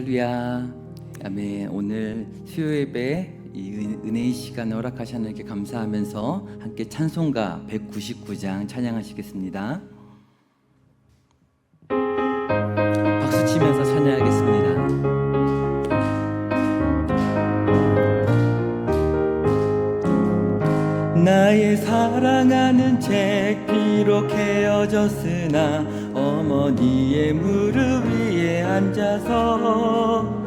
할렐루야. 아멘. 오늘 수요 예배 이 은혜의 시간을 허락하신 하나님께 감사하면서 함께 찬송가 199장 찬양하시겠습니다. 박수 치면서 찬양하겠습니다. 나의 사랑하는 책 비록 헤어졌으나 어머니의 무릎 위에 앉아서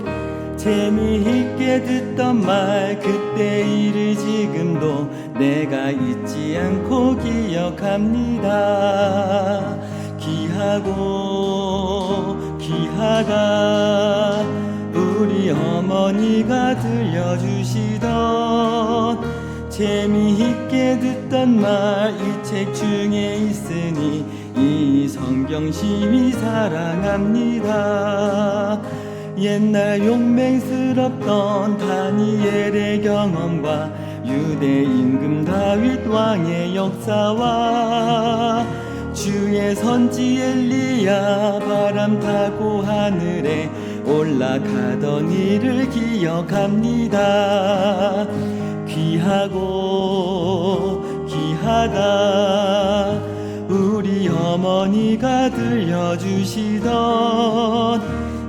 재미있게 듣던 말 그때 일을 지금도 내가 잊지 않고 기억합니다. 귀하고 귀하다 우리 어머니가 들려주시던 재미있게 듣던 말 이 책 중에 있으니 이 성경 심히 사랑합니다. 옛날 용맹스럽던 다니엘의 경험과 유대 임금 다윗 왕의 역사와 주의 선지 엘리야 바람 타고 하늘에 올라가던 일을 기억합니다. 귀하고 귀하다 우리 어머니가 들려주시던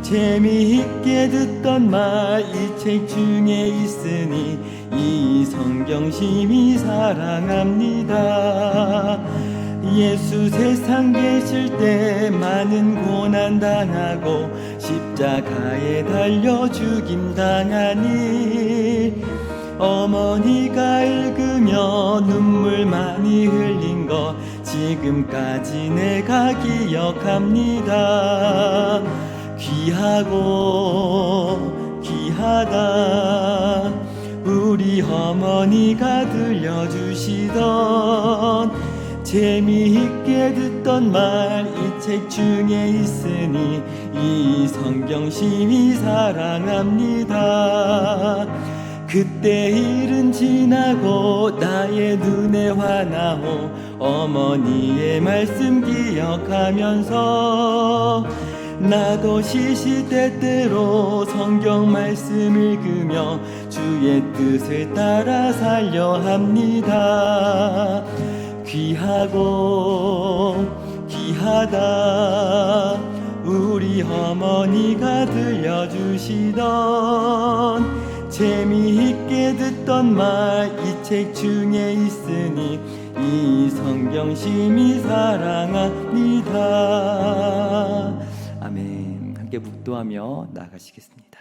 재미있게 듣던 말 이 책 중에 있으니 이 성경 심히 사랑합니다. 예수 세상 계실 때 많은 고난 당하고 십자가에 달려 죽임 당하니 어머니가 읽으며 눈물 많이 흘린 것 지금까지 내가 기억합니다. 귀하고 귀하다 우리 어머니가 들려주시던 재미있게 듣던 말 이 책 중에 있으니 이 성경 심히 사랑합니다. 그때 일은 지나고 나의 눈에 환하오 어머니의 말씀 기억하면서 나도 시시때때로 성경 말씀 읽으며 주의 뜻을 따라 살려 합니다. 귀하고 귀하다 우리 어머니가 들려주시던 재미있게 듣던 말 이 책 중에 있으니 이 성경 심히 사랑합니다. 아멘. 함께 묵도하며 나아가시겠습니다.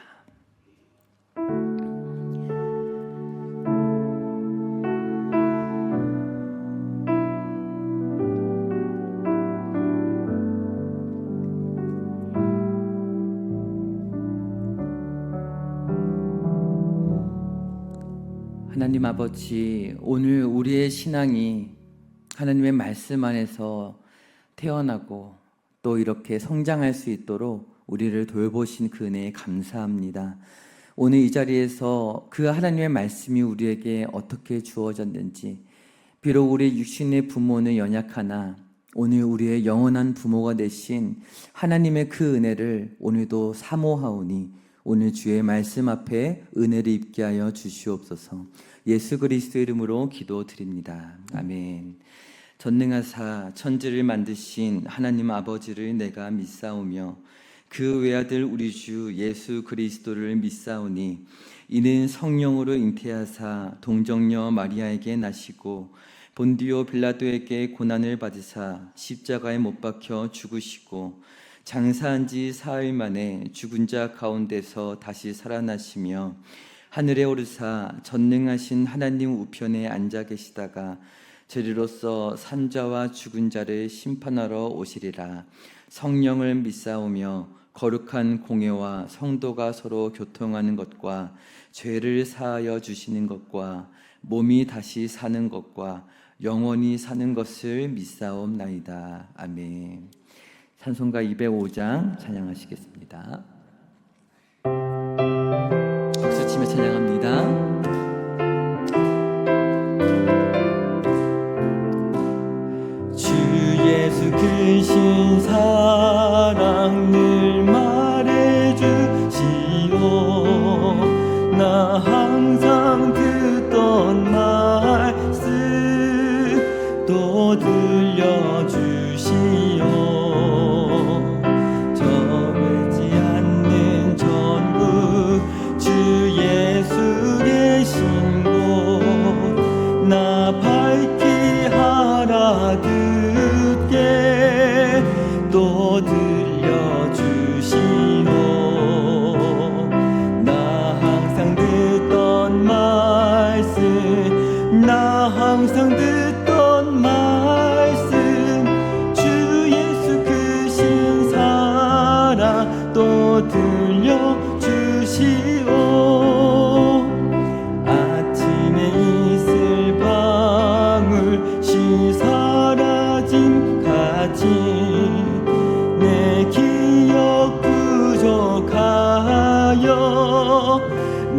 하나님 아버지, 오늘 우리의 신앙이 하나님의 말씀 안에서 태어나고 또 이렇게 성장할 수 있도록 우리를 돌보신 그 은혜에 감사합니다. 오늘 이 자리에서 그 하나님의 말씀이 우리에게 어떻게 주어졌는지, 비록 우리 육신의 부모는 연약하나 오늘 우리의 영원한 부모가 되신 하나님의 그 은혜를 오늘도 사모하오니 오늘 주의 말씀 앞에 은혜를 입게 하여 주시옵소서. 예수 그리스도 이름으로 기도드립니다. 아멘. 전능하사 천지를 만드신 하나님 아버지를 내가 믿사오며 그 외아들 우리 주 예수 그리스도를 믿사오니 이는 성령으로 잉태하사 동정녀 마리아에게 나시고 본디오 빌라도에게 고난을 받으사 십자가에 못 박혀 죽으시고 장사한 지 사흘 만에 죽은 자 가운데서 다시 살아나시며 하늘에 오르사 전능하신 하나님 우편에 앉아 계시다가 저리로서 산자와 죽은 자를 심판하러 오시리라. 성령을 믿사오며 거룩한 공회와 성도가 서로 교통하는 것과 죄를 사하여 주시는 것과 몸이 다시 사는 것과 영원히 사는 것을 믿사옵나이다. 아멘. 찬송가 205장 찬양하시겠습니다. 박수치며 찬양합니다. 주 예수 크신 사랑 늘 말해주시 밝히 하라 듣게 또 들려주시오. 나 항상 듣던 말씀, 나 항상 듣던 말씀, 주 예수 그 신사랑 또 들려주시오. 아침에 이슬 방울 시 사라짐 같이 내 기억 부족하여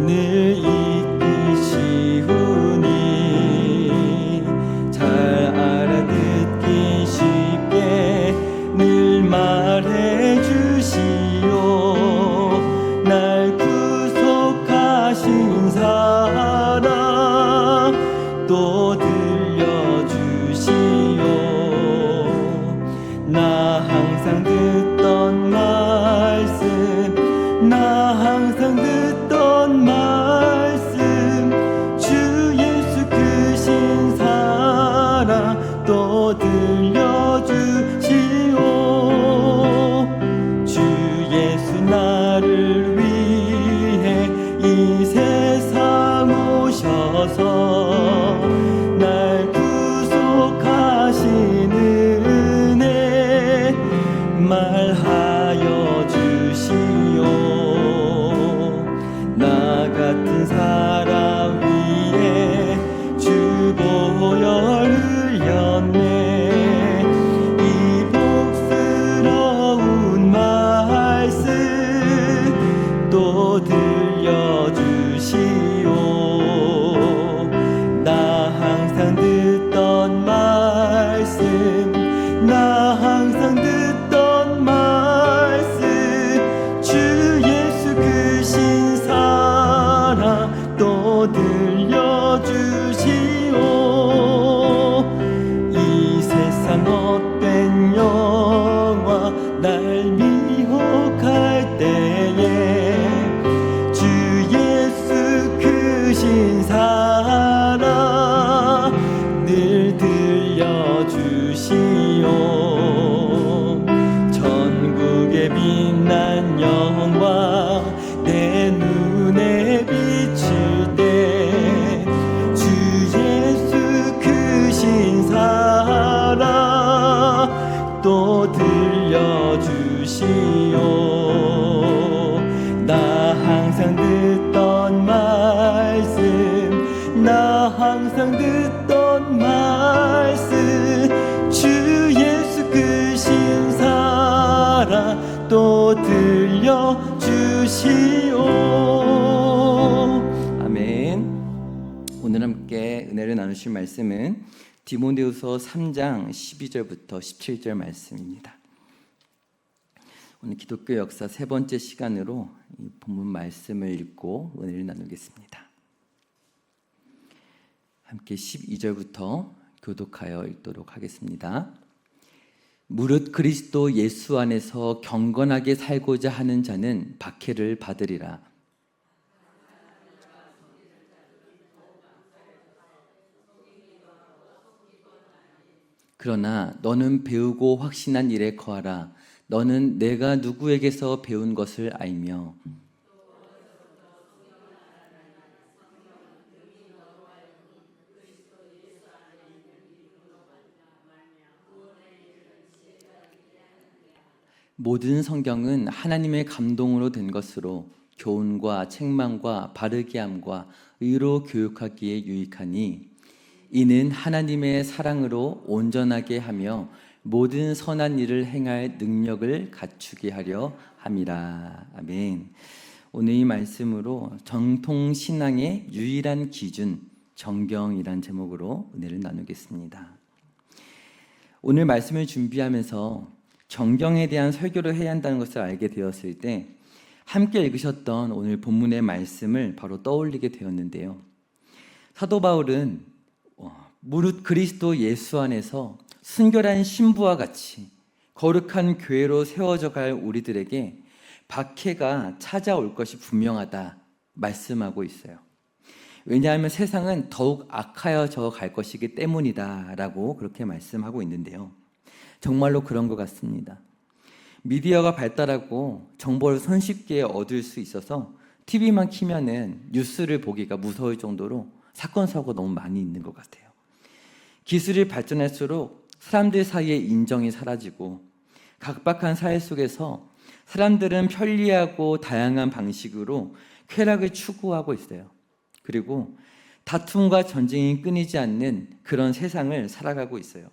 늘 잊기 쉬우니 잘 알아듣기 쉽게 늘 말해 주시오. 날 구속하신 사랑 또 들려주시오. 나 항상 듣던 말씀, 나 항상 듣던 말씀, 주 예수 크신 사랑 또 들려주시오. 주 예수 나를 위해 이 세상 오셔서 날 구속하신 은혜 말하여 주시오. 나 같은 사람 위에 주 보혈 흘렸네. 이 복스러운 말씀 또 들려주시오. 나 항상 듣던 말씀, 나 항상 듣던 말씀, 주 예수 크신 사랑 또 들려주시오. 이 세상 헛된 영화 날 미혹할 때에 주 예수 크신 사랑 늘 들려주시오. 천국의 빛난 영광 내 눈에 비칠 때 주 예수 크신 사랑 또 들려주시오. 나 항상 듣던 말씀, 나 항상 듣던 말씀, 주 예수 크신 사랑 또 들려주시오. 아멘. 오늘 함께 은혜를 나누실 말씀은 디모데후서 3장 12절부터 17절 말씀입니다. 오늘 기독교 역사 세 번째 시간으로 이 본문 말씀을 읽고 은혜를 나누겠습니다. 함께 12절부터 교독하여 읽도록 하겠습니다. 무릇 그리스도 예수 안에서 경건하게 살고자 하는 자는 박해를 받으리라. 그러나 너는 배우고 확신한 일에 거하라. 너는 내가 누구에게서 배운 것을 알며 모든 성경은 하나님의 감동으로 된 것으로 교훈과 책망과 바르게 함과 의로 교육하기에 유익하니 이는 하나님의 사랑으로 온전하게 하며 모든 선한 일을 행할 능력을 갖추게 하려 함이라. 아멘. 오늘 이 말씀으로 정통 신앙의 유일한 기준, 정경이란 제목으로 은혜를 나누겠습니다. 오늘 말씀을 준비하면서 정경에 대한 설교를 해야 한다는 것을 알게 되었을 때 함께 읽으셨던 오늘 본문의 말씀을 바로 떠올리게 되었는데요. 사도 바울은 무릇 그리스도 예수 안에서 순결한 신부와 같이 거룩한 교회로 세워져 갈 우리들에게 박해가 찾아올 것이 분명하다 말씀하고 있어요. 왜냐하면 세상은 더욱 악하여져 갈 것이기 때문이다라고 그렇게 말씀하고 있는데요. 정말로 그런 것 같습니다. 미디어가 발달하고 정보를 손쉽게 얻을 수 있어서 TV만 키면은 뉴스를 보기가 무서울 정도로 사건 사고가 너무 많이 있는 것 같아요. 기술이 발전할수록 사람들 사이의 인정이 사라지고 각박한 사회 속에서 사람들은 편리하고 다양한 방식으로 쾌락을 추구하고 있어요. 그리고 다툼과 전쟁이 끊이지 않는 그런 세상을 살아가고 있어요.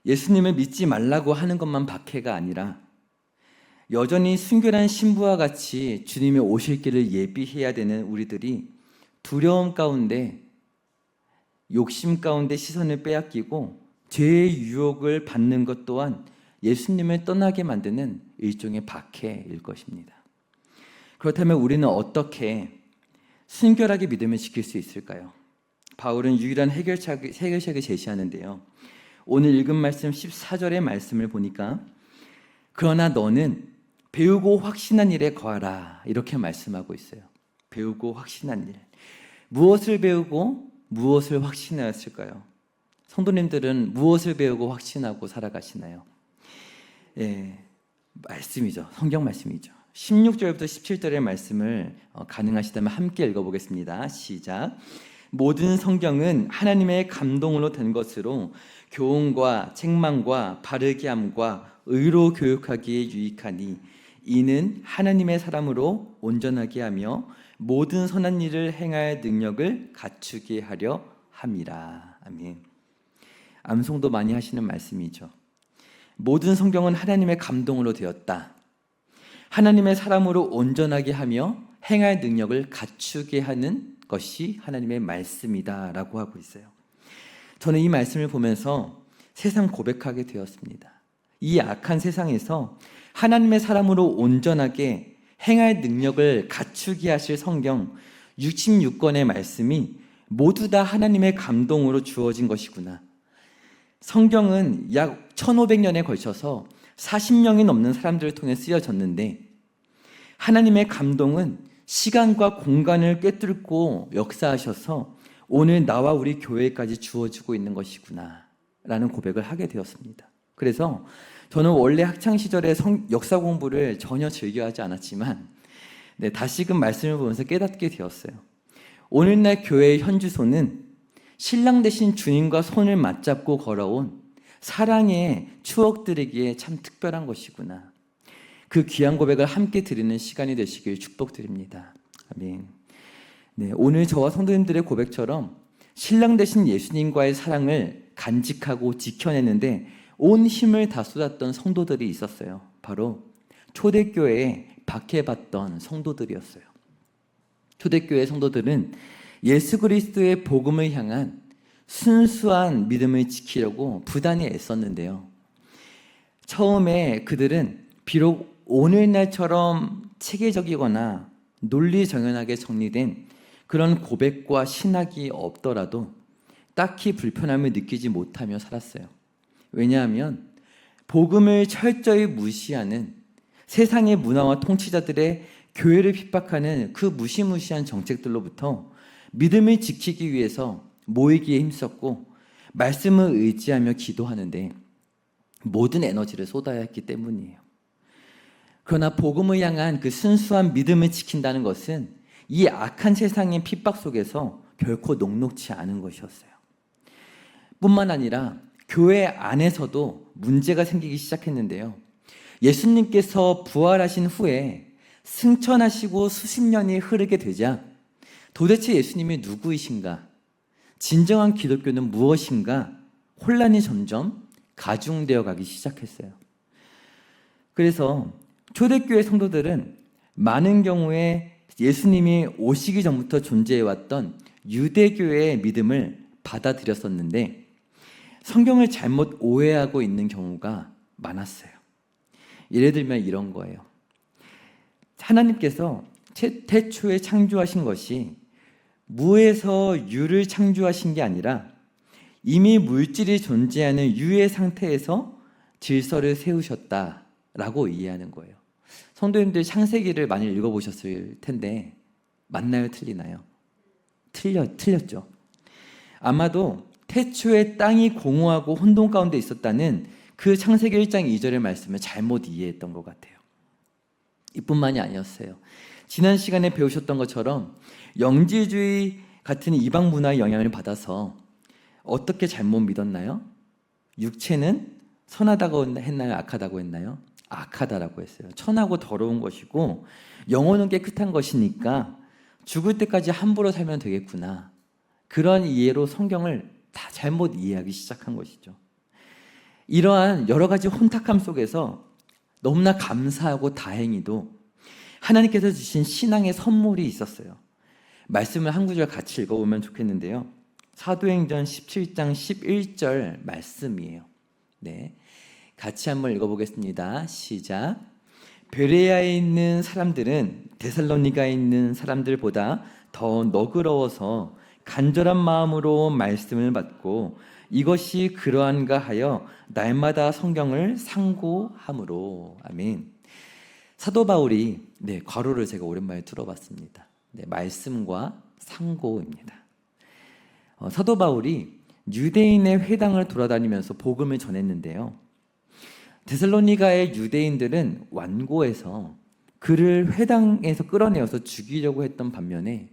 예수님을 믿지 말라고 하는 것만 박해가 아니라 여전히 순결한 신부와 같이 주님의 오실 길을 예비해야 되는 우리들이 두려움 가운데, 욕심 가운데 시선을 빼앗기고 죄의 유혹을 받는 것 또한 예수님을 떠나게 만드는 일종의 박해일 것입니다. 그렇다면 우리는 어떻게 순결하게 믿음을 지킬 수 있을까요? 바울은 유일한 해결책을 제시하는데요. 오늘 읽은 말씀 14절의 말씀을 보니까 그러나 너는 배우고 확신한 일에 거하라 이렇게 말씀하고 있어요. 배우고 확신한 일. 무엇을 배우고 무엇을 확신하였을까요? 성도님들은 무엇을 배우고 확신하고 살아가시나요? 말씀이죠. 성경 말씀이죠. 16절부터 17절의 말씀을 가능하시다면 함께 읽어보겠습니다. 시작. 모든 성경은 하나님의 감동으로 된 것으로 교훈과 책망과 바르게 함과 의로 교육하기에 유익하니 이는 하나님의 사람으로 온전하게 하며 모든 선한 일을 행할 능력을 갖추게 하려 함이라. 아멘. 암송도 많이 하시는 말씀이죠. 모든 성경은 하나님의 감동으로 되었다. 하나님의 사람으로 온전하게 하며 행할 능력을 갖추게 하는 것이 하나님의 말씀이다라고 하고 있어요. 저는 이 말씀을 보면서 세상 고백하게 되었습니다. 이 악한 세상에서 하나님의 사람으로 온전하게 행할 능력을 갖추게 하실 성경 66권의 말씀이 모두 다 하나님의 감동으로 주어진 것이구나. 성경은 약 1500년에 걸쳐서 40명이 넘는 사람들을 통해 쓰여졌는데 하나님의 감동은 시간과 공간을 꿰뚫고 역사하셔서 오늘 나와 우리 교회까지 주어지고 있는 것이구나 라는 고백을 하게 되었습니다. 그래서 저는 원래 학창시절에 역사 공부를 전혀 즐겨하지 않았지만 다시금 말씀을 보면서 깨닫게 되었어요. 오늘날 교회의 현주소는 신랑 되신 주님과 손을 맞잡고 걸어온 사랑의 추억들이기에 참 특별한 것이구나. 그 귀한 고백을 함께 드리는 시간이 되시길 축복드립니다. 아멘. 오늘 저와 성도님들의 고백처럼 신랑 되신 예수님과의 사랑을 간직하고 지켜내는데 온 힘을 다 쏟았던 성도들이 있었어요. 바로 초대교회에 박해받던 성도들이었어요. 초대교회 성도들은 예수 그리스도의 복음을 향한 순수한 믿음을 지키려고 부단히 애썼는데요. 처음에 그들은 비록 오늘날처럼 체계적이거나 논리정연하게 정리된 그런 고백과 신학이 없더라도 딱히 불편함을 느끼지 못하며 살았어요. 왜냐하면 복음을 철저히 무시하는 세상의 문화와 통치자들의 교회를 핍박하는 그 무시무시한 정책들로부터 믿음을 지키기 위해서 모이기에 힘썼고 말씀을 의지하며 기도하는데 모든 에너지를 쏟아야 했기 때문이에요. 그러나 복음을 향한 그 순수한 믿음을 지킨다는 것은 이 악한 세상의 핍박 속에서 결코 녹록지 않은 것이었어요. 뿐만 아니라 교회 안에서도 문제가 생기기 시작했는데요. 예수님께서 부활하신 후에 승천하시고 수십 년이 흐르게 되자 도대체 예수님이 누구이신가? 진정한 기독교는 무엇인가? 혼란이 점점 가중되어 가기 시작했어요. 그래서 초대교회 성도들은 많은 경우에 예수님이 오시기 전부터 존재해왔던 유대교회의 믿음을 받아들였었는데 성경을 잘못 오해하고 있는 경우가 많았어요. 예를 들면 이런 거예요. 하나님께서 태초에 창조하신 것이 무에서 유를 창조하신 게 아니라 이미 물질이 존재하는 유의 상태에서 질서를 세우셨다라고 이해하는 거예요. 성도님들 창세기를 많이 읽어보셨을 텐데 맞나요? 틀리나요? 틀렸죠. 아마도 태초에 땅이 공허하고 혼돈 가운데 있었다는 그 창세기 1장 2절의 말씀을 잘못 이해했던 것 같아요. 이뿐만이 아니었어요. 지난 시간에 배우셨던 것처럼 영지주의 같은 이방 문화의 영향을 받아서 어떻게 잘못 믿었나요? 육체는 선하다고 했나요? 악하다고 했나요? 악하다라고 했어요. 천하고 더러운 것이고 영혼은 깨끗한 것이니까 죽을 때까지 함부로 살면 되겠구나. 그런 이해로 성경을 다 잘못 이해하기 시작한 것이죠. 이러한 여러 가지 혼탁함 속에서 너무나 감사하고 다행히도 하나님께서 주신 신앙의 선물이 있었어요. 말씀을 한 구절 같이 읽어보면 좋겠는데요. 사도행전 17장 11절 말씀이에요. 네, 같이 한번 읽어보겠습니다. 시작. 베레아에 있는 사람들은 데살로니가에 있는 사람들보다 더 너그러워서 간절한 마음으로 말씀을 받고 이것이 그러한가 하여 날마다 성경을 상고함으로. 아멘. 사도 바울이 괄호를 제가 오랜만에 들어봤습니다. 말씀과 상고입니다. 사도 바울이 유대인의 회당을 돌아다니면서 복음을 전했는데요. 데살로니가의 유대인들은 완고해서 그를 회당에서 끌어내어서 죽이려고 했던 반면에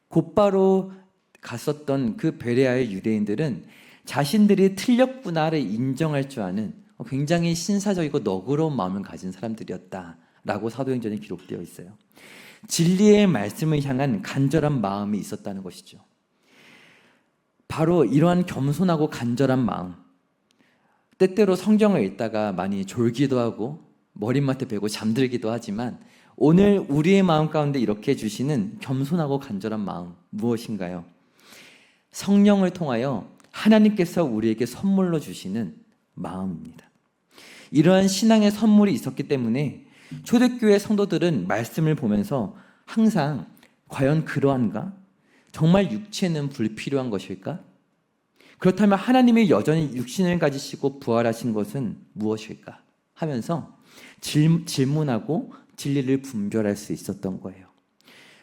곧바로 갔었던 그 베레아의 유대인들은 자신들이 틀렸구나를 인정할 줄 아는 굉장히 신사적이고 너그러운 마음을 가진 사람들이었다라고 사도행전에 기록되어 있어요. 진리의 말씀을 향한 간절한 마음이 있었다는 것이죠. 바로 이러한 겸손하고 간절한 마음, 때때로 성경을 읽다가 많이 졸기도 하고 머리맡에 베고 잠들기도 하지만 오늘 우리의 마음 가운데 이렇게 주시는 겸손하고 간절한 마음 무엇인가요? 성령을 통하여 하나님께서 우리에게 선물로 주시는 마음입니다. 이러한 신앙의 선물이 있었기 때문에 초대교회 성도들은 말씀을 보면서 항상 과연 그러한가? 정말 육체는 불필요한 것일까? 그렇다면 하나님이 여전히 육신을 가지시고 부활하신 것은 무엇일까? 하면서 질문하고 진리를 분별할 수 있었던 거예요.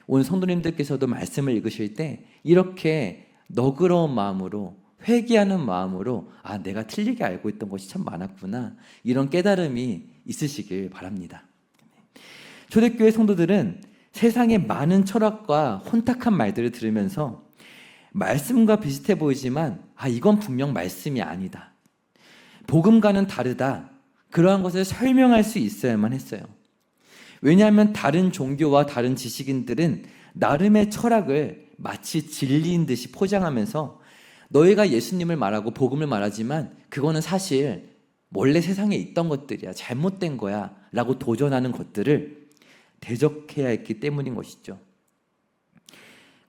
오늘 성도님들께서도 말씀을 읽으실 때 이렇게 너그러운 마음으로 회개하는 마음으로 내가 틀리게 알고 있던 것이 참 많았구나, 이런 깨달음이 있으시길 바랍니다. 초대교회 성도들은 세상의 많은 철학과 혼탁한 말들을 들으면서 말씀과 비슷해 보이지만 이건 분명 말씀이 아니다, 복음과는 다르다, 그러한 것을 설명할 수 있어야만 했어요. 왜냐하면 다른 종교와 다른 지식인들은 나름의 철학을 마치 진리인 듯이 포장하면서 너희가 예수님을 말하고 복음을 말하지만 그거는 사실 원래 세상에 있던 것들이야, 잘못된 거야 라고 도전하는 것들을 대적해야 했기 때문인 것이죠.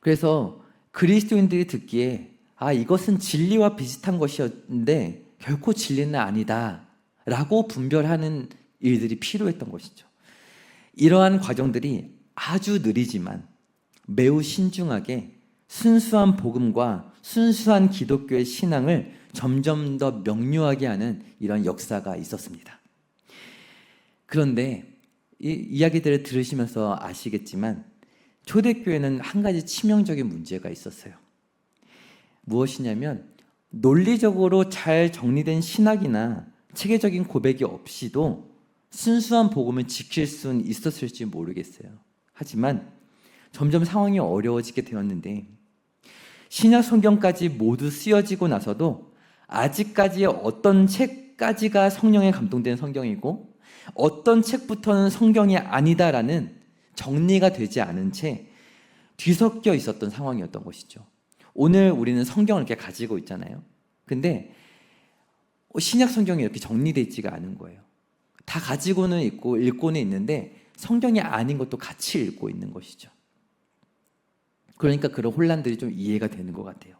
그래서 그리스도인들이 듣기에 이것은 진리와 비슷한 것이었는데 결코 진리는 아니다 라고 분별하는 일들이 필요했던 것이죠. 이러한 과정들이 아주 느리지만 매우 신중하게 순수한 복음과 순수한 기독교의 신앙을 점점 더 명료하게 하는 이런 역사가 있었습니다. 그런데 이 이야기들을 들으시면서 아시겠지만 초대교회는 한 가지 치명적인 문제가 있었어요. 무엇이냐면 논리적으로 잘 정리된 신학이나 체계적인 고백이 없이도 순수한 복음을 지킬 수는 있었을지 모르겠어요. 하지만 점점 상황이 어려워지게 되었는데 신약 성경까지 모두 쓰여지고 나서도 아직까지 어떤 책까지가 성령에 감동된 성경이고 어떤 책부터는 성경이 아니다라는 정리가 되지 않은 채 뒤섞여 있었던 상황이었던 것이죠. 오늘 우리는 성경을 이렇게 가지고 있잖아요. 근데 신약 성경이 이렇게 정리되어 있지가 않은 거예요. 다 가지고는 있고 읽고는 있는데 성경이 아닌 것도 같이 읽고 있는 것이죠. 그러니까 그런 혼란들이 좀 이해가 되는 것 같아요.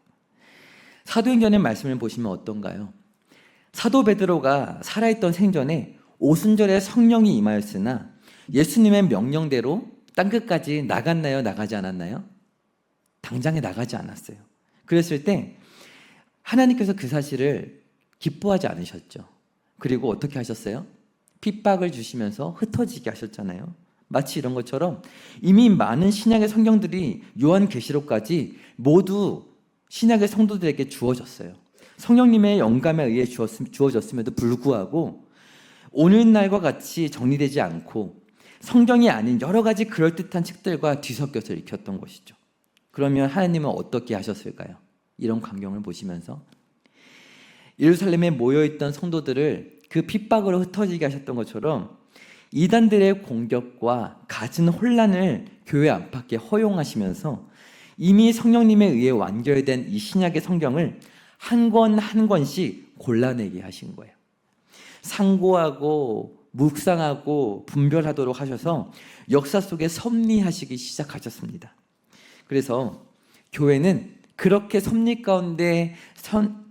사도행전의 말씀을 보시면 어떤가요? 사도 베드로가 살아있던 생전에 오순절에 성령이 임하였으나 예수님의 명령대로 땅끝까지 나갔나요? 나가지 않았나요? 당장에 나가지 않았어요. 그랬을 때 하나님께서 그 사실을 기뻐하지 않으셨죠. 그리고 어떻게 하셨어요? 핍박을 주시면서 흩어지게 하셨잖아요. 마치 이런 것처럼 이미 많은 신약의 성경들이 요한계시록까지 모두 신약의 성도들에게 주어졌어요. 성령님의 영감에 의해 주어졌음에도 불구하고 오늘날과 같이 정리되지 않고 성경이 아닌 여러 가지 그럴듯한 책들과 뒤섞여서 읽혔던 것이죠. 그러면 하나님은 어떻게 하셨을까요? 이런 광경을 보시면서 예루살렘에 모여있던 성도들을 그 핍박으로 흩어지게 하셨던 것처럼 이단들의 공격과 갖은 혼란을 교회 안팎에 허용하시면서 이미 성령님에 의해 완결된 이 신약의 성경을 한 권 한 권씩 골라내게 하신 거예요. 상고하고 묵상하고 분별하도록 하셔서 역사 속에 섭리하시기 시작하셨습니다. 그래서 교회는 그렇게 섭리 가운데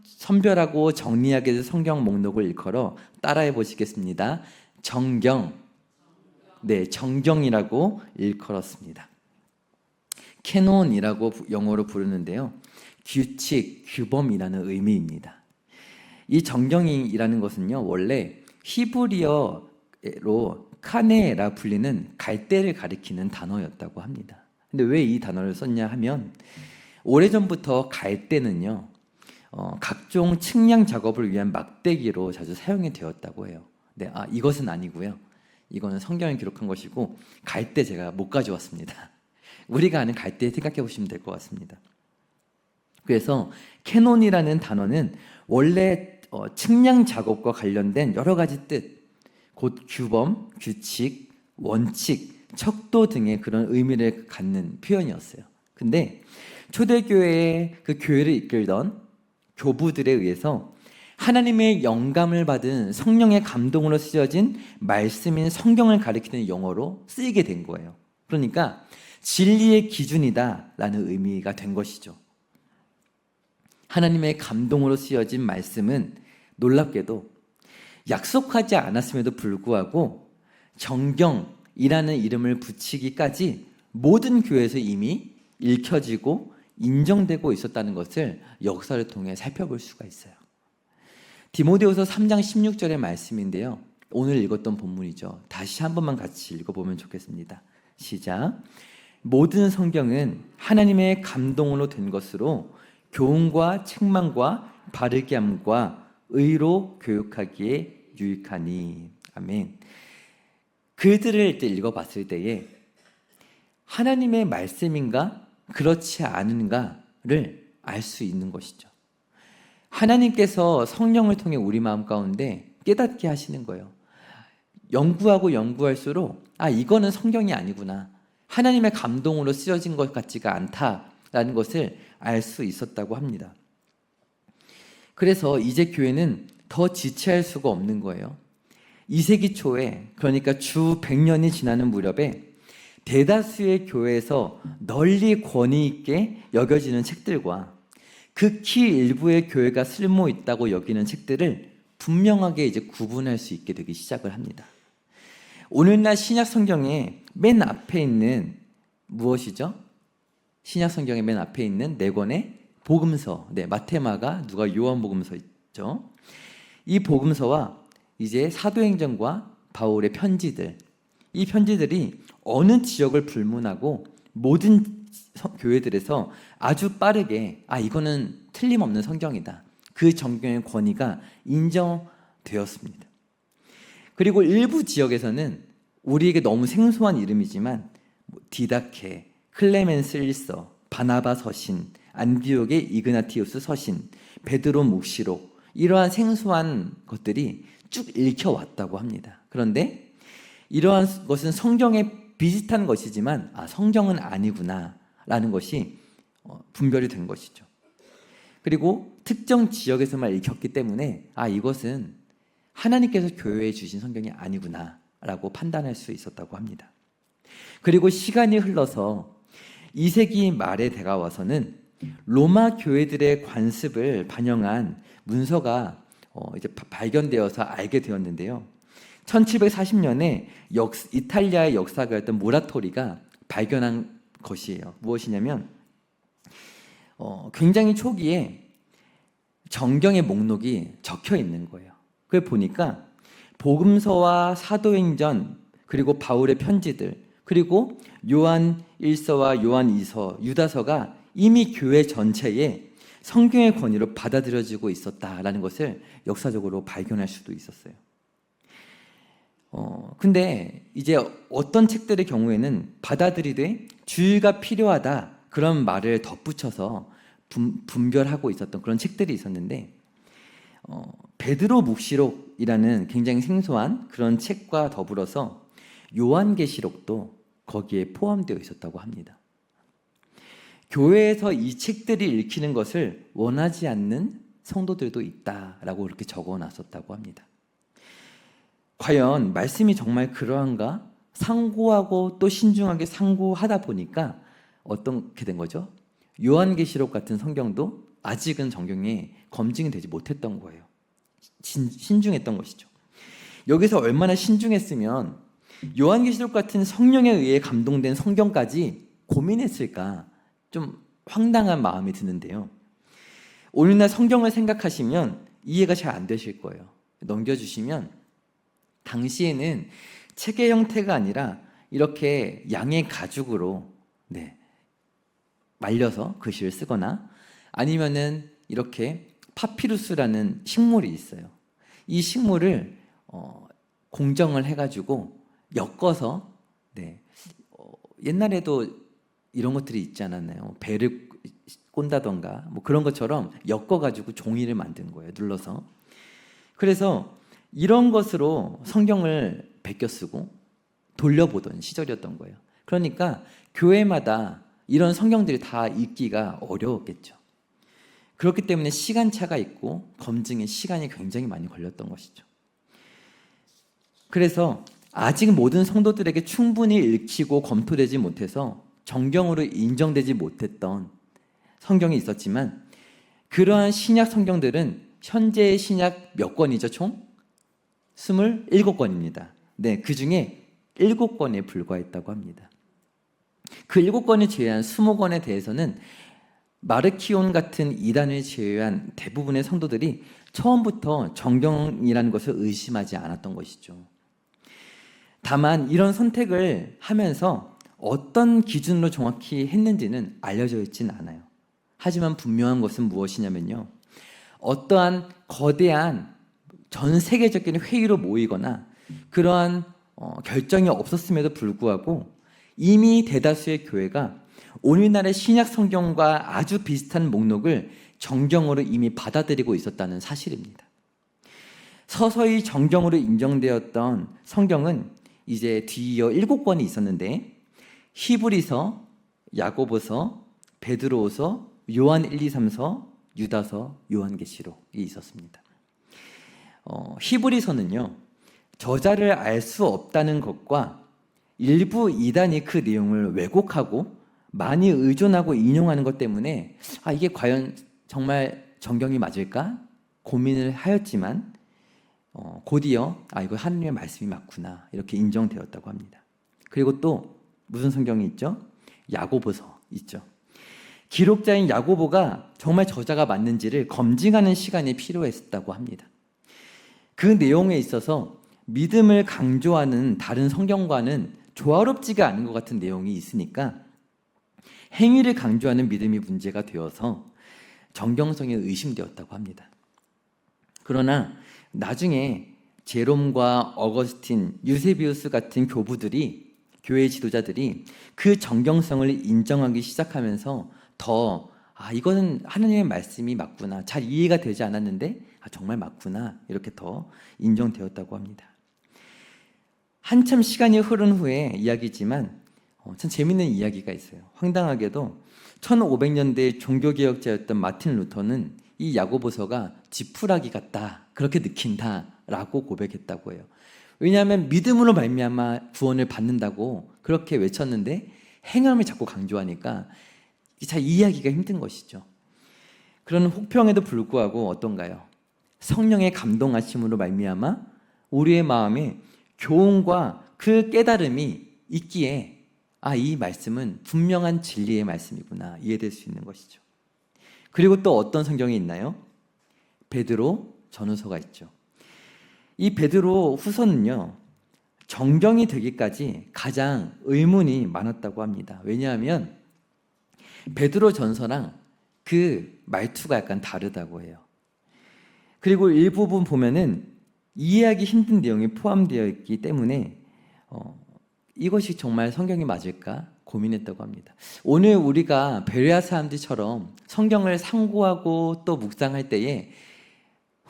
선별하고 정리하게 된 성경 목록을 일컬어 따라해 보시겠습니다. 정경, 정경이라고 일컬었습니다. 캐논이라고 영어로 부르는데요. 규칙, 규범이라는 의미입니다. 이 정경이라는 것은요, 원래 히브리어로 카네라 불리는 갈대를 가리키는 단어였다고 합니다. 근데 왜 이 단어를 썼냐 하면 오래전부터 갈대는요, 각종 측량 작업을 위한 막대기로 자주 사용이 되었다고 해요. 네, 이것은 아니고요. 이거는 성경에 기록한 것이고 갈대 제가 못 가져왔습니다. 우리가 아는 갈대 생각해 보시면 될 것 같습니다. 그래서 캐논이라는 단어는 원래 측량 작업과 관련된 여러 가지 뜻, 곧 규범, 규칙, 원칙, 척도 등의 그런 의미를 갖는 표현이었어요. 근데 초대교회의 그 교회를 이끌던 교부들에 의해서 하나님의 영감을 받은 성령의 감동으로 쓰여진 말씀인 성경을 가리키는 용어로 쓰이게 된 거예요. 그러니까 진리의 기준이다라는 의미가 된 것이죠. 하나님의 감동으로 쓰여진 말씀은 놀랍게도 약속하지 않았음에도 불구하고 정경이라는 이름을 붙이기까지 모든 교회에서 이미 읽혀지고 인정되고 있었다는 것을 역사를 통해 살펴볼 수가 있어요. 디모데후서 3장 16절의 말씀인데요. 오늘 읽었던 본문이죠. 다시 한 번만 같이 읽어보면 좋겠습니다. 시작. 모든 성경은 하나님의 감동으로 된 것으로 교훈과 책망과 바르게 함과 의로 교육하기에 유익하니. 아멘. 글들을 읽어봤을 때에 하나님의 말씀인가 그렇지 않은가를 알 수 있는 것이죠. 하나님께서 성령을 통해 우리 마음 가운데 깨닫게 하시는 거예요. 연구하고 연구할수록 이거는 성경이 아니구나, 하나님의 감동으로 쓰여진 것 같지가 않다라는 것을 알 수 있었다고 합니다. 그래서 이제 교회는 더 지체할 수가 없는 거예요. 2세기 초에, 그러니까 주 100년이 지나는 무렵에 대다수의 교회에서 널리 권위 있게 여겨지는 책들과 극히 일부의 교회가 쓸모 있다고 여기는 책들을 분명하게 이제 구분할 수 있게 되기 시작을 합니다. 오늘날 신약 성경의 맨 앞에 있는 무엇이죠? 신약 성경의 맨 앞에 있는 4권의 복음서, 마태, 마가, 누가, 요한복음서 있죠. 이 복음서와 이제 사도행전과 바울의 편지들, 이 편지들이 어느 지역을 불문하고 모든 교회들에서 아주 빠르게 이거는 틀림없는 성경이다, 그 정경의 권위가 인정되었습니다. 그리고 일부 지역에서는 우리에게 너무 생소한 이름이지만 디다케, 클레멘스 1서, 바나바 서신, 안디옥의 이그나티우스 서신, 베드로 묵시록, 이러한 생소한 것들이 쭉 읽혀왔다고 합니다. 그런데 이러한 것은 성경에 비슷한 것이지만 성경은 아니구나 라는 것이 분별이 된 것이죠. 그리고 특정 지역에서만 읽혔기 때문에 이것은 하나님께서 교회에 주신 성경이 아니구나 라고 판단할 수 있었다고 합니다. 그리고 시간이 흘러서 2세기 말에 다가와서는 로마 교회들의 관습을 반영한 문서가 이제 발견되어서 알게 되었는데요. 1740년에 이탈리아의 역사가였던 모라토리가 발견한 것이에요. 무엇이냐면 굉장히 초기에 정경의 목록이 적혀 있는 거예요. 그걸 보니까 복음서와 사도행전, 그리고 바울의 편지들, 그리고 요한 1서와 요한 2서, 유다서가 이미 교회 전체에 성경의 권위로 받아들여지고 있었다라는 것을 역사적으로 발견할 수도 있었어요. 근데 이제 어떤 책들의 경우에는 받아들이되 주의가 필요하다 그런 말을 덧붙여서 분별하고 있었던 그런 책들이 있었는데 베드로 묵시록이라는 굉장히 생소한 그런 책과 더불어서 요한계시록도 거기에 포함되어 있었다고 합니다. 교회에서 이 책들이 읽히는 것을 원하지 않는 성도들도 있다라고 그렇게 적어놨었다고 합니다. 과연 말씀이 정말 그러한가? 상고하고 또 신중하게 상고하다 보니까 어떻게 된 거죠? 요한계시록 같은 성경도 아직은 성경에 검증이 되지 못했던 거예요. 신중했던 것이죠. 여기서 얼마나 신중했으면 요한계시록 같은 성령에 의해 감동된 성경까지 고민했을까? 좀 황당한 마음이 드는데요. 오늘날 성경을 생각하시면 이해가 잘 안 되실 거예요. 넘겨주시면 당시에는 책의 형태가 아니라 이렇게 양의 가죽으로 말려서 글씨를 쓰거나 아니면은 이렇게 파피루스라는 식물이 있어요. 이 식물을 공정을 해가지고 엮어서 옛날에도 이런 것들이 있지 않았나요? 배를 꼰다던가 뭐 그런 것처럼 엮어가지고 종이를 만든 거예요. 눌러서. 그래서 이런 것으로 성경을 베껴 쓰고 돌려보던 시절이었던 거예요. 그러니까 교회마다 이런 성경들이 다 읽기가 어려웠겠죠. 그렇기 때문에 시간차가 있고 검증에 시간이 굉장히 많이 걸렸던 것이죠. 그래서 아직 모든 성도들에게 충분히 읽히고 검토되지 못해서 정경으로 인정되지 못했던 성경이 있었지만 그러한 신약 성경들은 현재의 신약 몇 권이죠? 총? 27권입니다. 그 중에 7권에 불과했다고 합니다. 그 7권을 제외한 20권에 대해서는 마르키온 같은 이단을 제외한 대부분의 성도들이 처음부터 정경이라는 것을 의심하지 않았던 것이죠. 다만 이런 선택을 하면서 어떤 기준으로 정확히 했는지는 알려져 있지는 않아요. 하지만 분명한 것은 무엇이냐면요. 어떠한 거대한 전 세계적인 회의로 모이거나 그러한 결정이 없었음에도 불구하고 이미 대다수의 교회가 오늘날의 신약 성경과 아주 비슷한 목록을 정경으로 이미 받아들이고 있었다는 사실입니다. 서서히 정경으로 인정되었던 성경은 이제 뒤이어 7권이 있었는데 히브리서, 야고보서, 베드로후서, 요한 1, 2, 3서, 유다서, 요한계시록이 있었습니다. 히브리서는요. 저자를 알 수 없다는 것과 일부 이단이 그 내용을 왜곡하고 많이 의존하고 인용하는 것 때문에 이게 과연 정말 정경이 맞을까? 고민을 하였지만 곧이어 이거 하느님의 말씀이 맞구나 이렇게 인정되었다고 합니다. 그리고 또 무슨 성경이 있죠? 야고보서 있죠. 기록자인 야고보가 정말 저자가 맞는지를 검증하는 시간이 필요했다고 합니다. 그 내용에 있어서 믿음을 강조하는 다른 성경과는 조화롭지가 않은 것 같은 내용이 있으니까 행위를 강조하는 믿음이 문제가 되어서 정경성이 의심되었다고 합니다. 그러나 나중에 제롬과 어거스틴, 유세비우스 같은 교회 지도자들이 그 정경성을 인정하기 시작하면서 더 이거는 하나님의 말씀이 맞구나, 잘 이해가 되지 않았는데 정말 맞구나 이렇게 더 인정되었다고 합니다. 한참 시간이 흐른 후에 이야기지만 참 재밌는 이야기가 있어요. 황당하게도 1500년대 종교개혁자였던 마틴 루터는 이 야고보서가 지푸라기 같다 그렇게 느낀다라고 고백했다고 해요. 왜냐하면 믿음으로 말미암아 구원을 받는다고 그렇게 외쳤는데 행함을 자꾸 강조하니까 잘 이해하기가 힘든 것이죠. 그런 혹평에도 불구하고 어떤가요? 성령의 감동하심으로 말미암아 우리의 마음에 교훈과 그 깨달음이 있기에 이 말씀은 분명한 진리의 말씀이구나 이해될 수 있는 것이죠. 그리고 또 어떤 성경이 있나요? 베드로 전후서가 있죠. 이 베드로 후서는요 정경이 되기까지 가장 의문이 많았다고 합니다. 왜냐하면 베드로 전서랑 그 말투가 약간 다르다고 해요. 그리고 일부분 보면은 이해하기 힘든 내용이 포함되어 있기 때문에 이것이 정말 성경이 맞을까 고민했다고 합니다. 오늘 우리가 베레아 사람들처럼 성경을 상고하고 또 묵상할 때에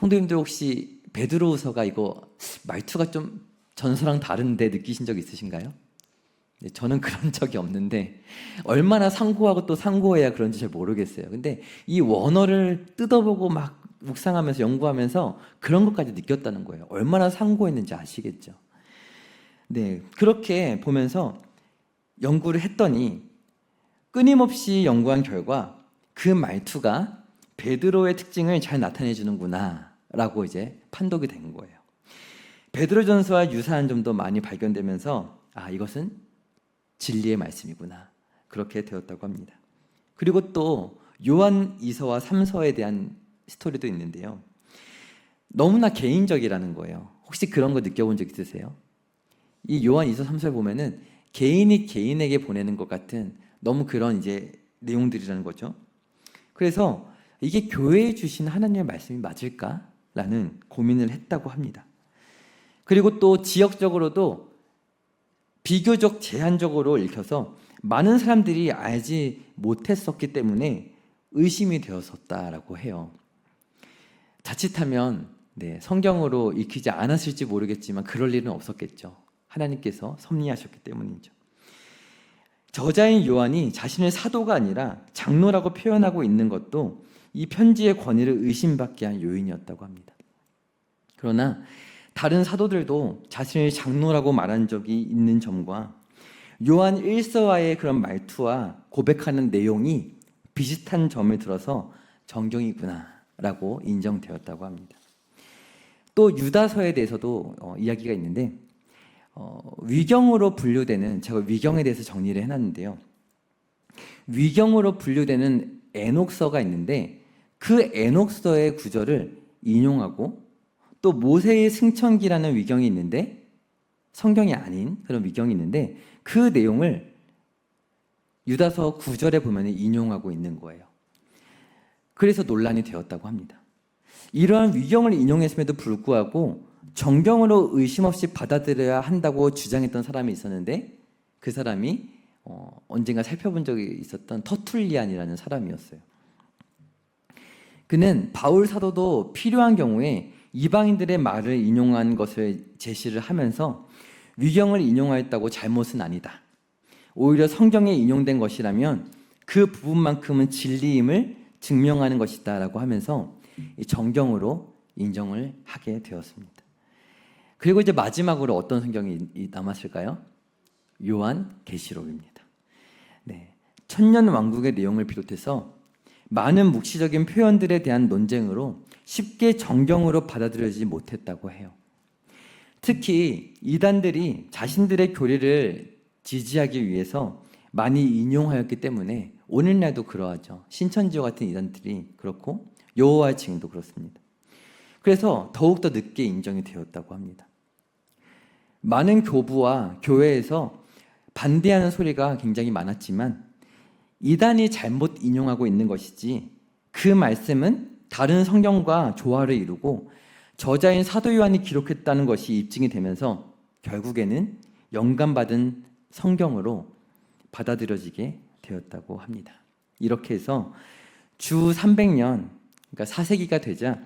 성도님들 혹시 베드로후서가 이거 말투가 좀 전서랑 다른데 느끼신 적 있으신가요? 네, 저는 그런 적이 없는데 얼마나 상고하고 또 상고해야 그런지 잘 모르겠어요. 근데 이 원어를 뜯어보고 막 묵상하면서 연구하면서 그런 것까지 느꼈다는 거예요. 얼마나 상고했는지 아시겠죠? 네, 그렇게 보면서 연구를 했더니 끊임없이 연구한 결과 그 말투가 베드로의 특징을 잘 나타내 주는구나 라고 이제 판독이 된 거예요. 베드로전서와 유사한 점도 많이 발견되면서 이것은 진리의 말씀이구나 그렇게 되었다고 합니다. 그리고 또 요한 2서와 3서에 대한 스토리도 있는데요. 너무나 개인적이라는 거예요. 혹시 그런 거 느껴본 적 있으세요? 이 요한 2서 3서에 보면은 개인이 개인에게 보내는 것 같은 너무 그런 이제 내용들이라는 거죠. 그래서 이게 교회에 주신 하나님의 말씀이 맞을까라는 고민을 했다고 합니다. 그리고 또 지역적으로도 비교적 제한적으로 읽혀서 많은 사람들이 알지 못했었기 때문에 의심이 되었었다라고 해요. 자칫하면 성경으로 읽히지 않았을지 모르겠지만 그럴 일은 없었겠죠. 하나님께서 섭리하셨기 때문이죠. 저자인 요한이 자신을 사도가 아니라 장로라고 표현하고 있는 것도 이 편지의 권위를 의심받게 한 요인이었다고 합니다. 그러나 다른 사도들도 자신을 장로라고 말한 적이 있는 점과 요한 1서와의 그런 말투와 고백하는 내용이 비슷한 점을 들어서 정경이구나라고 인정되었다고 합니다. 또 유다서에 대해서도 이야기가 있는데 위경으로 분류되는, 제가 위경에 대해서 정리를 해놨는데요. 위경으로 분류되는 에녹서가 있는데 그 에녹서의 구절을 인용하고 또 모세의 승천기라는 위경이 있는데 성경이 아닌 그런 위경이 있는데 그 내용을 유다서 9절에 보면 인용하고 있는 거예요. 그래서 논란이 되었다고 합니다. 이러한 위경을 인용했음에도 불구하고 정경으로 의심 없이 받아들여야 한다고 주장했던 사람이 있었는데 그 사람이 언젠가 살펴본 적이 있었던 터툴리안이라는 사람이었어요. 그는 바울 사도도 필요한 경우에 이방인들의 말을 인용한 것을 제시를 하면서 위경을 인용하였다고 잘못은 아니다. 오히려 성경에 인용된 것이라면 그 부분만큼은 진리임을 증명하는 것이다 라고 하면서 정경으로 인정을 하게 되었습니다. 그리고 이제 마지막으로 어떤 성경이 남았을까요? 요한계시록입니다. 천년 왕국의 내용을 비롯해서 많은 묵시적인 표현들에 대한 논쟁으로 쉽게 정경으로 받아들여지지 못했다고 해요. 특히 이단들이 자신들의 교리를 지지하기 위해서 많이 인용하였기 때문에 오늘날도 그러하죠. 신천지와 같은 이단들이 그렇고 여호와의 증인도 그렇습니다. 그래서 더욱더 늦게 인정이 되었다고 합니다. 많은 교부와 교회에서 반대하는 소리가 굉장히 많았지만 이단이 잘못 인용하고 있는 것이지 그 말씀은 다른 성경과 조화를 이루고 저자인 사도 요한이 기록했다는 것이 입증이 되면서 결국에는 영감받은 성경으로 받아들여지게 되었다고 합니다. 이렇게 해서 주 300년, 그러니까 4세기가 되자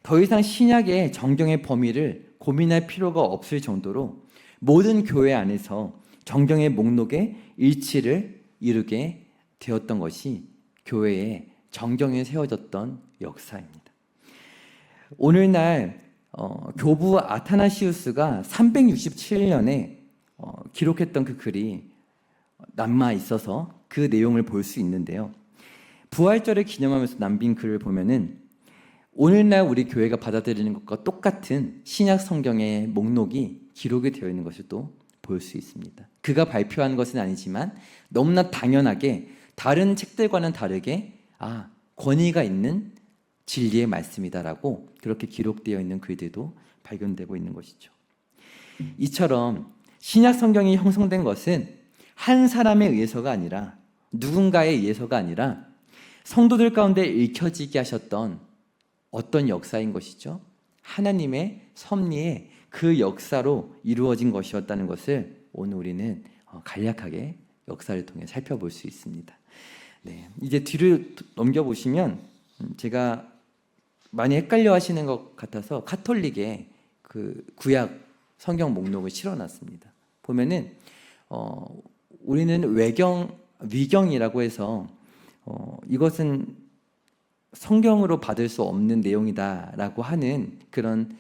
더 이상 신약의 정경의 범위를 고민할 필요가 없을 정도로 모든 교회 안에서 정경의 목록에 일치를 이루게 되었던 것이 교회에 정경에 세워졌던 역사입니다. 오늘날 교부 아타나시우스가 367년에 기록했던 그 글이 남아 있어서 그 내용을 볼 수 있는데요. 부활절을 기념하면서 남긴 글을 보면은 오늘날 우리 교회가 받아들이는 것과 똑같은 신약 성경의 목록이 기록이 되어 있는 것을 또 볼 수 있습니다. 그가 발표한 것은 아니지만 너무나 당연하게 다른 책들과는 다르게 권위가 있는 진리의 말씀이다라고 그렇게 기록되어 있는 글들도 발견되고 있는 것이죠. 이처럼 신약 성경이 형성된 것은 한 사람에 의해서가 아니라 누군가에 의해서가 아니라 성도들 가운데 읽혀지게 하셨던 어떤 역사인 것이죠? 하나님의 섭리의 그 역사로 이루어진 것이었다는 것을 오늘 우리는 간략하게 역사를 통해 살펴볼 수 있습니다. 네, 이제 뒤를 넘겨보시면 제가 많이 헷갈려 하시는 것 같아서 카톨릭의 그 구약 성경 목록을 실어놨습니다. 보면은 우리는 위경이라고 해서 이것은 성경으로 받을 수 없는 내용이다라고 하는 그런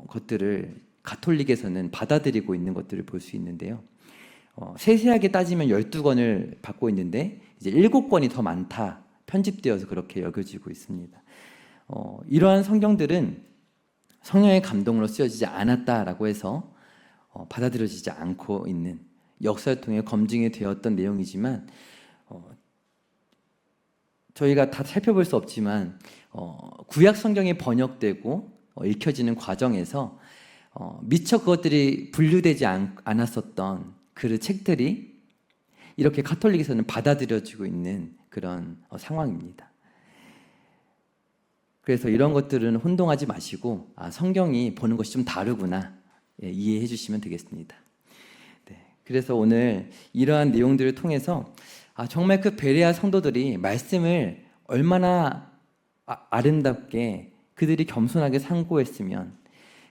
것들을 가톨릭에서는 받아들이고 있는 것들을 볼 수 있는데요. 세세하게 따지면 12권을 받고 있는데 이제 7권이 더 많다, 편집되어서 그렇게 여겨지고 있습니다. 이러한 성경들은 성령의 감동으로 쓰여지지 않았다라고 해서 받아들여지지 않고 있는, 역사를 통해 검증이 되었던 내용이지만 저희가 다 살펴볼 수 없지만 구약 성경이 번역되고 읽혀지는 과정에서 미처 그것들이 분류되지 않았었던 그 책들이 이렇게 가톨릭에서는 받아들여지고 있는 그런 상황입니다. 그래서 이런 것들은 혼동하지 마시고 성경이 보는 것이 좀 다르구나, 이해해 주시면 되겠습니다. 네, 그래서 오늘 이러한 내용들을 통해서 정말 그 베레아 성도들이 말씀을 얼마나 아름답게 그들이 겸손하게 상고했으면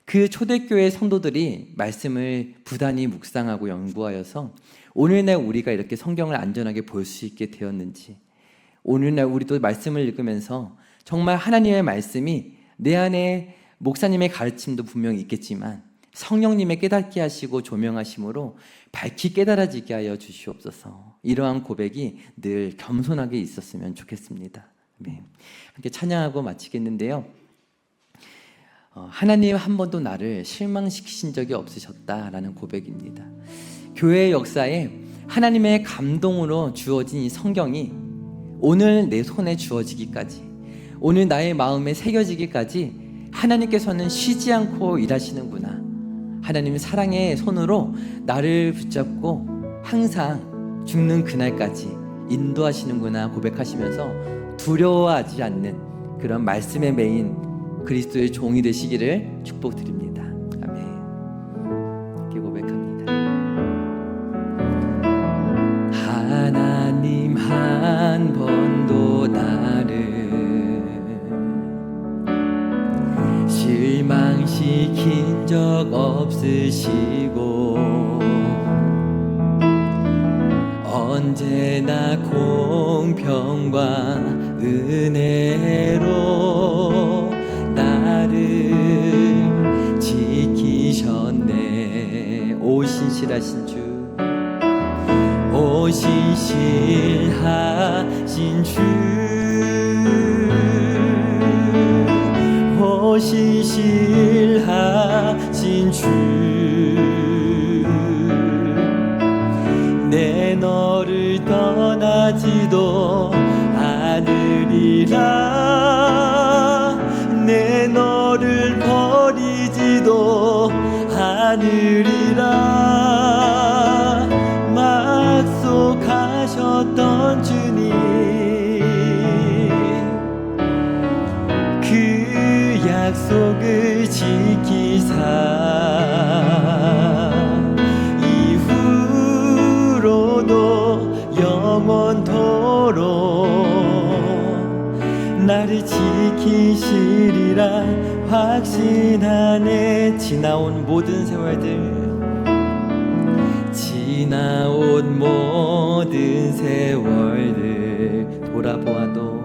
그 초대교회 성도들이 말씀을 부단히 묵상하고 연구하여서 오늘날 우리가 이렇게 성경을 안전하게 볼 수 있게 되었는지, 오늘날 우리도 말씀을 읽으면서 정말 하나님의 말씀이 내 안에 목사님의 가르침도 분명히 있겠지만 성령님의 깨닫게 하시고 조명하심으로 밝히 깨달아지게 하여 주시옵소서. 이러한 고백이 늘 겸손하게 있었으면 좋겠습니다. 네. 함께 찬양하고 마치겠는데요. 하나님 한 번도 나를 실망시키신 적이 없으셨다라는 고백입니다. 교회의 역사에 하나님의 감동으로 주어진 이 성경이 오늘 내 손에 주어지기까지, 오늘 나의 마음에 새겨지기까지 하나님께서는 쉬지 않고 일하시는구나, 하나님 사랑의 손으로 나를 붙잡고 항상 죽는 그날까지 인도하시는구나 고백하시면서 두려워하지 않는 그런 말씀에 매인 그리스도의 종이 되시기를 축복드립니다. 아멘. 이렇게 고백합니다. 하나님 한 번도 나를 실망시킨 적 없으시고 언제나 공평과 은혜로 나를 지키셨네. 오 신실하신 주, 오 신실하신 주, 오 신실하신 주, 내 너를 떠나지도 않으리라, 내 너를 버리지도 않으리라. 약속하셨던 주님, 그 약속을 지키사 이후로도 영원토록 나를 지키시리라 확신하네. 지나온 모든 세월들, 지나온 모든 세월들 돌아보아도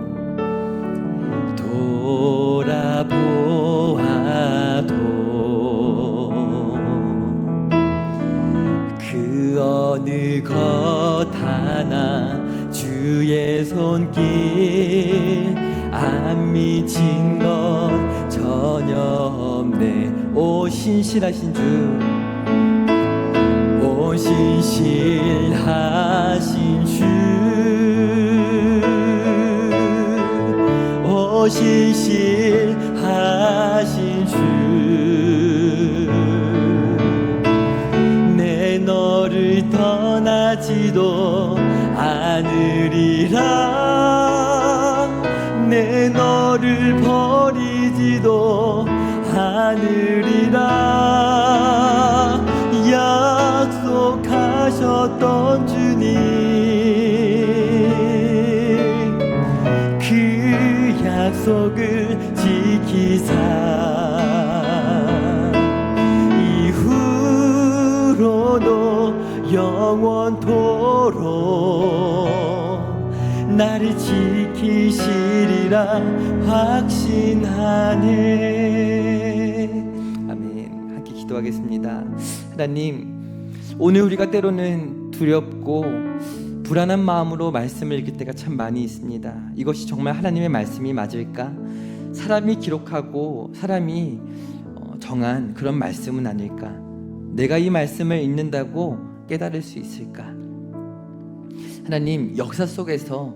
그 어느 것 하나 주의 손길 안 미친 것 전혀 없네. 오 신실하신 주, 오 신실하신 주, 오 신실하신 주, 내 기도하느리라. 약속하셨던 주님, 그 약속을 지키사 이후로도 영원토록 나를 지키시리라 확신하네. 아멘. 함께 기도하겠습니다. 하나님, 오늘 우리가 때로는 두렵고 불안한 마음으로 말씀을 읽을 때가 참 많이 있습니다. 이것이 정말 하나님의 말씀이 맞을까? 사람이 기록하고 사람이 정한 그런 말씀은 아닐까? 내가 이 말씀을 읽는다고 깨달을 수 있을까? 하나님, 역사 속에서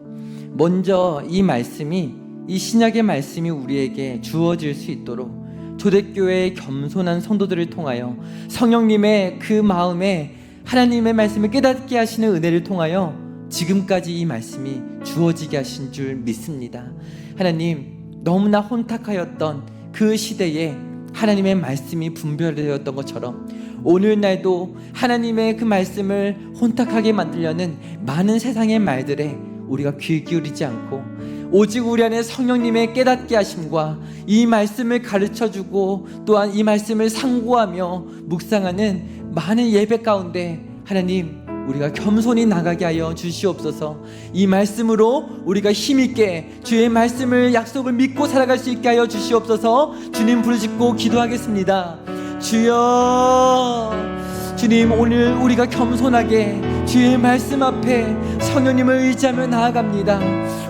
먼저 이 말씀이, 이 신약의 말씀이 우리에게 주어질 수 있도록 초대교회의 겸손한 성도들을 통하여 성령님의 그 마음에 하나님의 말씀을 깨닫게 하시는 은혜를 통하여 지금까지 이 말씀이 주어지게 하신 줄 믿습니다. 하나님, 너무나 혼탁하였던 그 시대에 하나님의 말씀이 분별되었던 것처럼 오늘날도 하나님의 그 말씀을 혼탁하게 만들려는 많은 세상의 말들에 우리가 귀 기울이지 않고 오직 우리 안에 성령님의 깨닫게 하심과 이 말씀을 가르쳐주고 또한 이 말씀을 상고하며 묵상하는 많은 예배 가운데 하나님, 우리가 겸손히 나가게 하여 주시옵소서. 이 말씀으로 우리가 힘있게 주의 말씀을, 약속을 믿고 살아갈 수 있게 하여 주시옵소서. 주님 부르짖고 기도하겠습니다. 주여, 주님, 오늘 우리가 겸손하게 주의 말씀 앞에 성령님을 의지하며 나아갑니다.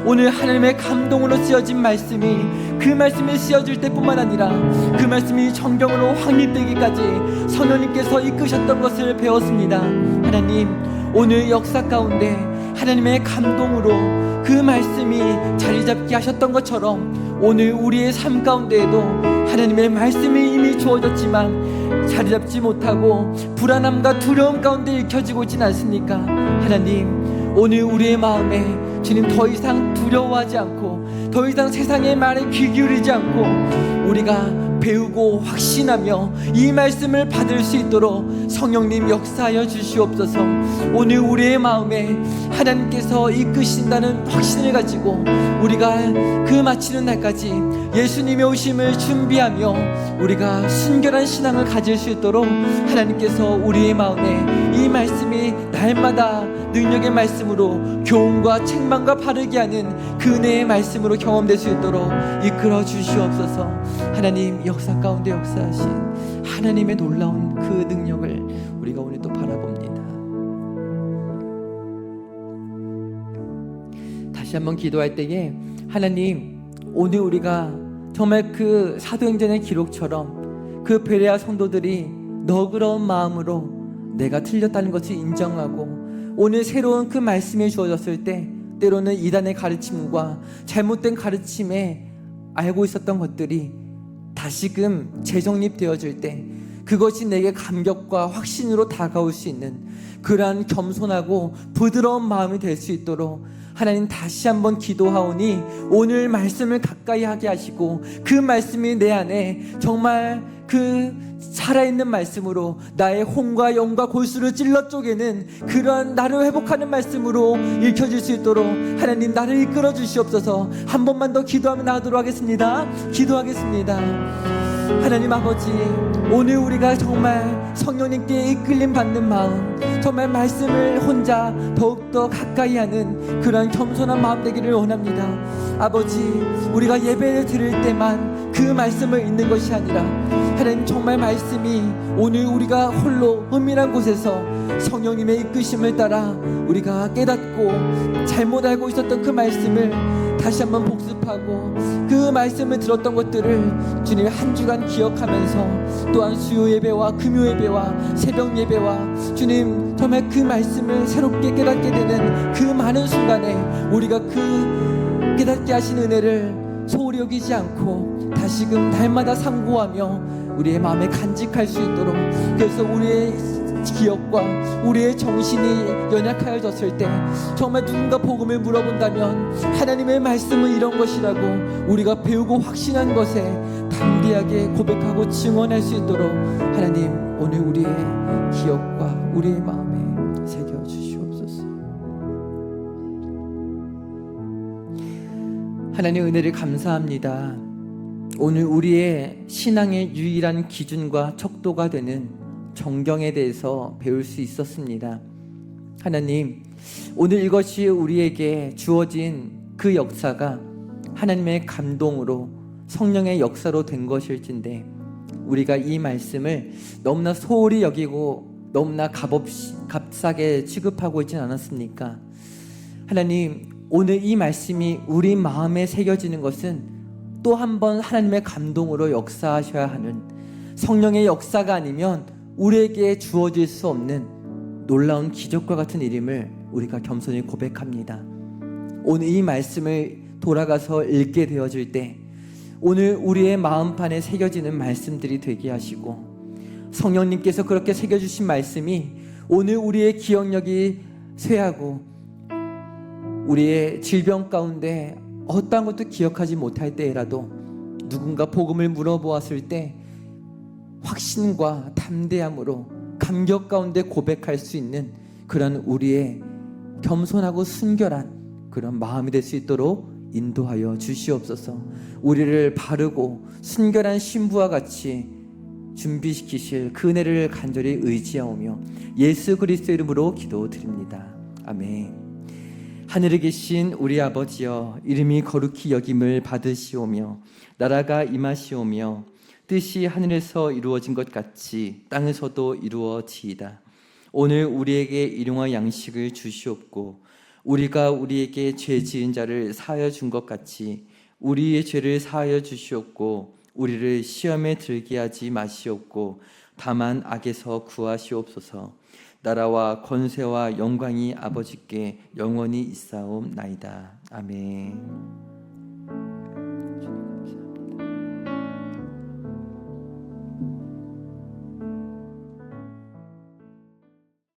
오늘 하나님의 감동으로 쓰여진 말씀이 그 말씀이 쓰여질 때뿐만 아니라 그 말씀이 성경으로 확립되기까지 성령님께서 이끄셨던 것을 배웠습니다. 하나님, 오늘 역사 가운데 하나님의 감동으로 그 말씀이 자리 잡게 하셨던 것처럼 오늘 우리의 삶 가운데에도 하나님의 말씀이 이미 주어졌지만 자리 잡지 못하고 불안함과 두려움 가운데 읽혀지고 있진 않습니까? 하나님, 오늘 우리의 마음에 주님 더 이상 두려워하지 않고 더 이상 세상의 말에 귀 기울이지 않고 우리가 배우고 확신하며 이 말씀을 받을 수 있도록 성령님 역사하여 주시옵소서. 오늘 우리의 마음에 하나님께서 이끄신다는 확신을 가지고 우리가 그 마치는 날까지 예수님의 오심을 준비하며 우리가 순결한 신앙을 가질 수 있도록 하나님께서 우리의 마음에 이 말씀이 날마다 능력의 말씀으로 교훈과 책망과 바르게 하는 그 은혜의 말씀으로 경험될 수 있도록 이끌어 주시옵소서. 하나님, 역사 가운데 역사하신 하나님의 놀라운 그 능력을 우리가 오늘 또 바라봅니다. 다시 한번 기도할 때에 하나님, 오늘 우리가 정말 그 사도행전의 기록처럼 그 베레아 성도들이 너그러운 마음으로 내가 틀렸다는 것을 인정하고 오늘 새로운 그 말씀이 주어졌을 때 때로는 이단의 가르침과 잘못된 가르침에 알고 있었던 것들이 다시금 재정립되어질 때 그것이 내게 감격과 확신으로 다가올 수 있는 그러한 겸손하고 부드러운 마음이 될 수 있도록 하나님 다시 한번 기도하오니 오늘 말씀을 가까이 하게 하시고 그 말씀이 내 안에 정말 그 살아있는 말씀으로 나의 혼과 영과 골수를 찔러 쪼개는 그러한 나를 회복하는 말씀으로 읽혀질 수 있도록 하나님 나를 이끌어 주시옵소서. 한 번만 더 기도하며 나가도록 하겠습니다. 기도하겠습니다. 하나님 아버지, 오늘 우리가 정말 성령님께 이끌림 받는 마음, 정말 말씀을 혼자 더욱더 가까이 하는 그런 겸손한 마음 되기를 원합니다. 아버지, 우리가 예배를 드릴 때만 그 말씀을 읽는 것이 아니라 하나님, 정말 말씀이 오늘 우리가 홀로 은밀한 곳에서 성령님의 이끄심을 따라 우리가 깨닫고 잘못 알고 있었던 그 말씀을 다시 한번 복습하고 그 말씀을 들었던 것들을 주님 한 주간 기억하면서 또한 수요 예배와 금요 예배와 새벽 예배와 주님 정말 그 말씀을 새롭게 깨닫게 되는 그 많은 순간에 우리가 그 깨닫게 하신 은혜를 소홀히 여기지 않고 다시금 날마다 상고하며 우리의 마음에 간직할 수 있도록, 그래서 우리의 기억과 우리의 정신이 연약하여졌을 때 정말 누군가 복음을 물어본다면 하나님의 말씀은 이런 것이라고 우리가 배우고 확신한 것에 담대하게 고백하고 증언할 수 있도록 하나님 오늘 우리의 기억과 우리의 마음에 새겨 주시옵소서. 하나님 은혜를 감사합니다. 오늘 우리의 신앙의 유일한 기준과 척도가 되는 정경에 대해서 배울 수 있었습니다. 하나님, 오늘 이것이 우리에게 주어진 그 역사가 하나님의 감동으로 성령의 역사로 된 것일진데 우리가 이 말씀을 너무나 소홀히 여기고 너무나 값싸게 취급하고 있지는 않았습니까? 하나님, 오늘 이 말씀이 우리 마음에 새겨지는 것은 또 한 번 하나님의 감동으로 역사하셔야 하는 성령의 역사가 아니면 우리에게 주어질 수 없는 놀라운 기적과 같은 일임을 우리가 겸손히 고백합니다. 오늘 이 말씀을 돌아가서 읽게 되어질 때 오늘 우리의 마음판에 새겨지는 말씀들이 되게 하시고 성령님께서 그렇게 새겨주신 말씀이 오늘 우리의 기억력이 쇠하고 우리의 질병 가운데 어떠한 것도 기억하지 못할 때라도 누군가 복음을 물어보았을 때 확신과 담대함으로 감격 가운데 고백할 수 있는 그런 우리의 겸손하고 순결한 그런 마음이 될 수 있도록 인도하여 주시옵소서. 우리를 바르고 순결한 신부와 같이 준비시키실 그 은혜를 간절히 의지하오며 예수 그리스도 이름으로 기도드립니다. 아멘. 하늘에 계신 우리 아버지여, 이름이 거룩히 여김을 받으시오며 나라가 임하시오며 뜻이 하늘에서 이루어진 것 같이 땅에서도 이루어지이다. 오늘 우리에게 일용할 양식을 주시옵고 우리가 우리에게 죄 지은 자를 사하여 준 것 같이 우리의 죄를 사하여 주시옵고 우리를 시험에 들게 하지 마시옵고 다만 악에서 구하시옵소서. 나라와 권세와 영광이 아버지께 영원히 있사옵나이다. 아멘.